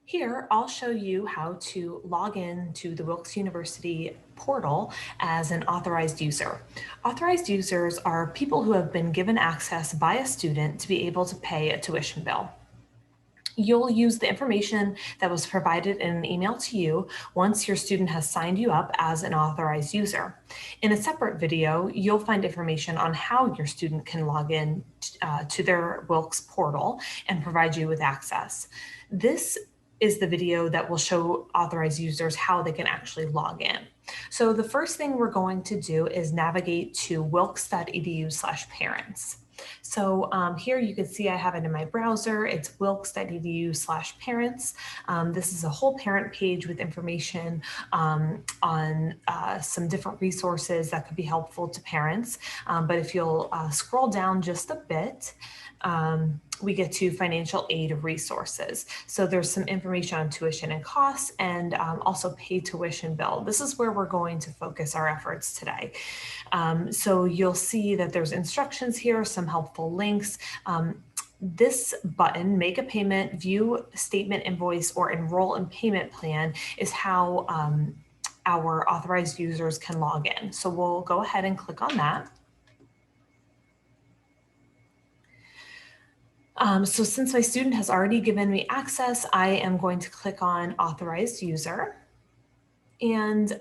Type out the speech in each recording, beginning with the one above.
Here, I'll show you how to log in to the Wilkes University portal as an authorized user. Authorized users are people who have been given access by a student to be able to pay a tuition bill. You'll use the information that was provided in an email to you once your student has signed you up as an authorized user. In a separate video, you'll find information on how your student can log in to their Wilkes portal and provide you with access. This is the video that will show authorized users how they can actually log in. So the first thing we're going to do is navigate to wilkes.edu/parents. So here you can see I have it in my browser. It's wilkes.edu/parents. This is a whole parent page with information on some different resources that could be helpful to parents. But if you'll scroll down just a bit, we get to financial aid resources. So there's some information on tuition and costs and also pay tuition bill. This is where we're going to focus our efforts today. So you'll see that there's instructions here, some helpful links. This button, make a payment, view statement invoice, or enroll in payment plan is how our authorized users can log in. So we'll go ahead and click on that. So since my student has already given me access, I am going to click on authorized user. And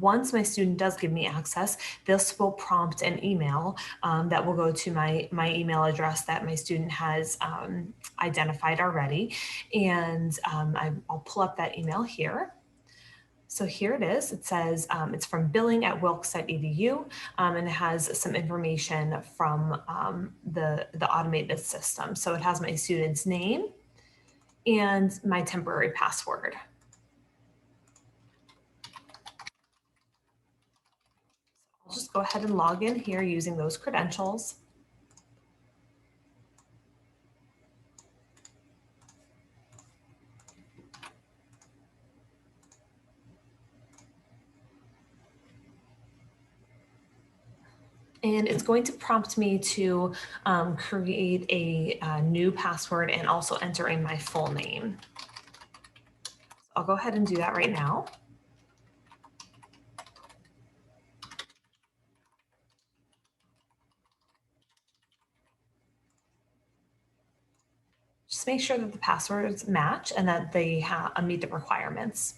once my student does give me access, this will prompt an email that will go to my email address that my student has identified already. And I'll pull up that email here. So here it is. It says it's from billing@wilkes.edu, and it has some information from the automated system. So it has my student's name and my temporary password. I'll just go ahead and log in here using those credentials. And it's going to prompt me to create a new password and also enter in my full name. I'll go ahead and do that right now. Just make sure that the passwords match and that they meet the requirements.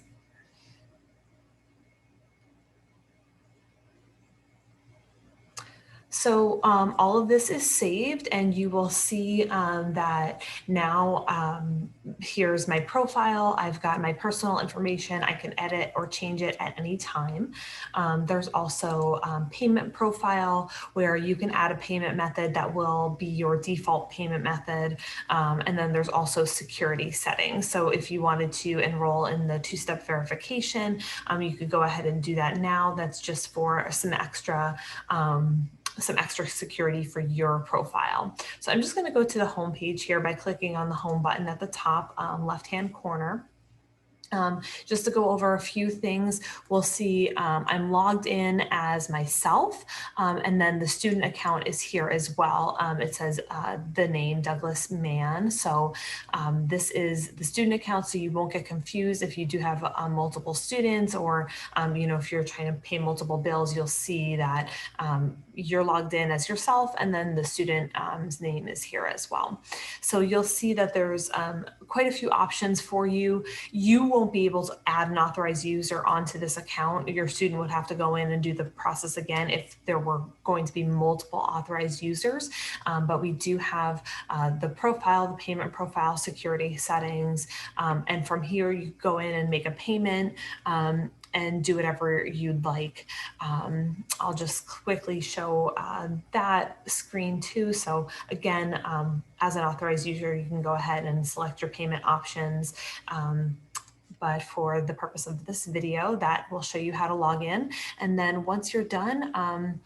So all of this is saved, and you will see that now here's my profile. I've got my personal information. I can edit or change it at any time. There's also payment profile, where you can add a payment method that will be your default payment method. And then there's also security settings. So if you wanted to enroll in the two-step verification, you could go ahead and do that now. That's just for some extra security for your profile. So I'm just going to go to the home page here by clicking on the home button at the top left-hand corner. Just to go over a few things, we'll see I'm logged in as myself, and then the student account is here as well. It says the name Douglas Mann. So this is the student account, so you won't get confused if you do have multiple students, or if you're trying to pay multiple bills, you'll see that you're logged in as yourself, and then the student's name is here as well. So you'll see that there's quite a few options for you. You won't be able to add an authorized user onto this account. Your student would have to go in and do the process again if there were going to be multiple authorized users. But we do have the profile, the payment profile, security settings, and from here you go in and make a payment and do whatever you'd like. I'll just quickly show that screen too. So again, as an authorized user, you can go ahead and select your payment options. But for the purpose of this video, that will show you how to log in. And then once you're done,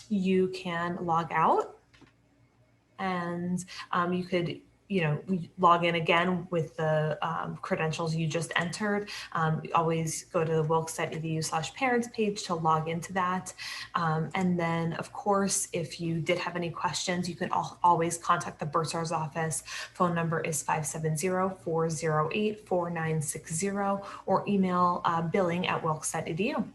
you can log out, and you could log in again with the credentials you just entered. Always go to the wilkes.edu/parents page to log into that. And then, of course, if you did have any questions, you can always contact the bursar's office. Phone number is 570-408-4960 or email billing@wilkes.edu.